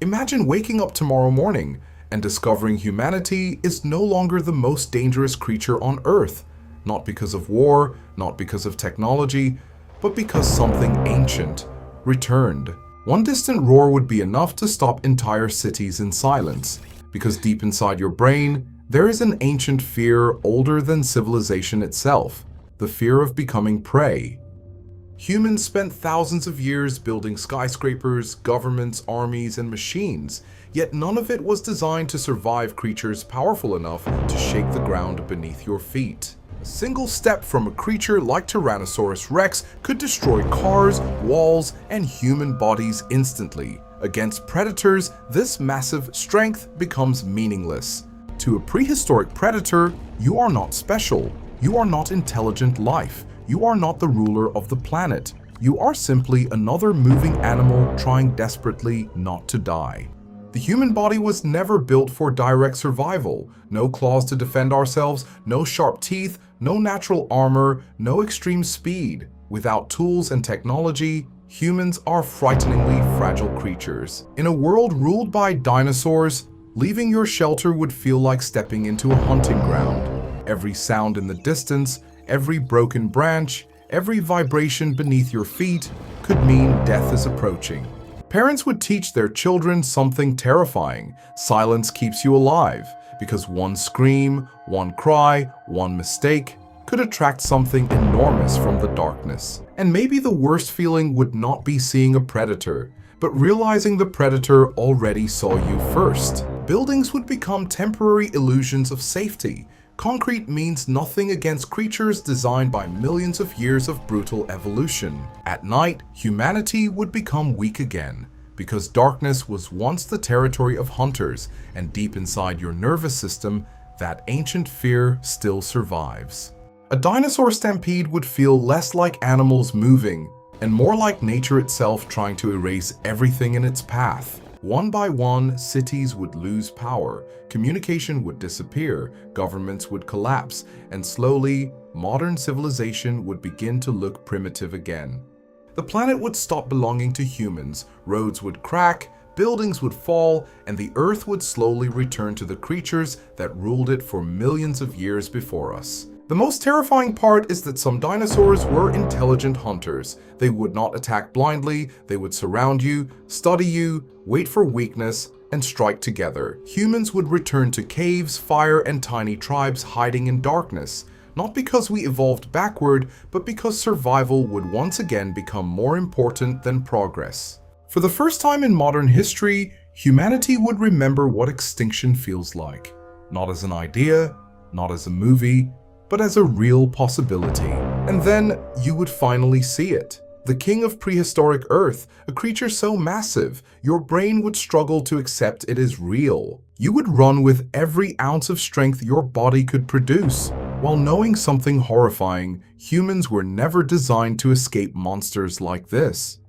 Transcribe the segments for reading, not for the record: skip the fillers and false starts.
Imagine waking up tomorrow morning and discovering humanity is no longer the most dangerous creature on Earth, not because of war, not because of technology, but because something ancient returned. One distant roar would be enough to stop entire cities in silence, because deep inside your brain, there is an ancient fear older than civilization itself, the fear of becoming prey. Humans spent thousands of years building skyscrapers, governments, armies, and machines, yet none of it was designed to survive creatures powerful enough to shake the ground beneath your feet. A single step from a creature like Tyrannosaurus Rex could destroy cars, walls, and human bodies instantly. Against predators, this massive strength becomes meaningless. To a prehistoric predator, you are not special. You are not intelligent life. You are not the ruler of the planet. You are simply another moving animal trying desperately not to die. The human body was never built for direct survival. No claws to defend ourselves, no sharp teeth, no natural armor, no extreme speed. Without tools and technology, humans are frighteningly fragile creatures. In a world ruled by dinosaurs, leaving your shelter would feel like stepping into a hunting ground. Every sound in the distance, every broken branch, every vibration beneath your feet could mean death is approaching. Parents would teach their children something terrifying. Silence keeps you alive, because one scream, one cry, one mistake could attract something enormous from the darkness. And maybe the worst feeling would not be seeing a predator, but realizing the predator already saw you first. Buildings would become temporary illusions of safety. Concrete means nothing against creatures designed by millions of years of brutal evolution. At night, humanity would become weak again, because darkness was once the territory of hunters, and deep inside your nervous system, that ancient fear still survives. A dinosaur stampede would feel less like animals moving, and more like nature itself trying to erase everything in its path. One by one, cities would lose power, communication would disappear, governments would collapse, and slowly, modern civilization would begin to look primitive again. The planet would stop belonging to humans, roads would crack, buildings would fall, and the Earth would slowly return to the creatures that ruled it for millions of years before us. The most terrifying part is that some dinosaurs were intelligent hunters. They would not attack blindly, they would surround you, study you, wait for weakness, and strike together. Humans would return to caves, fire, and tiny tribes hiding in darkness, not because we evolved backward, but because survival would once again become more important than progress. For the first time in modern history, humanity would remember what extinction feels like. Not as an idea, not as a movie, but as a real possibility. And then you would finally see it. The king of prehistoric Earth, a creature so massive, your brain would struggle to accept it is real. You would run with every ounce of strength your body could produce. While knowing something horrifying, humans were never designed to escape monsters like this.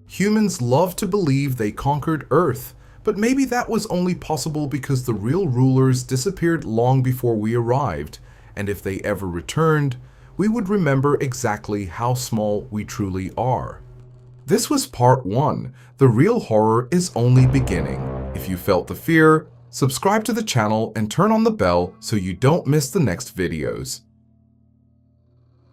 Humans love to believe they conquered Earth, but maybe that was only possible because the real rulers disappeared long before we arrived. And if they ever returned, we would remember exactly how small we truly are. This was part 1. The real horror is only beginning. If you felt the fear, subscribe to the channel and turn on the bell so you don't miss the next videos.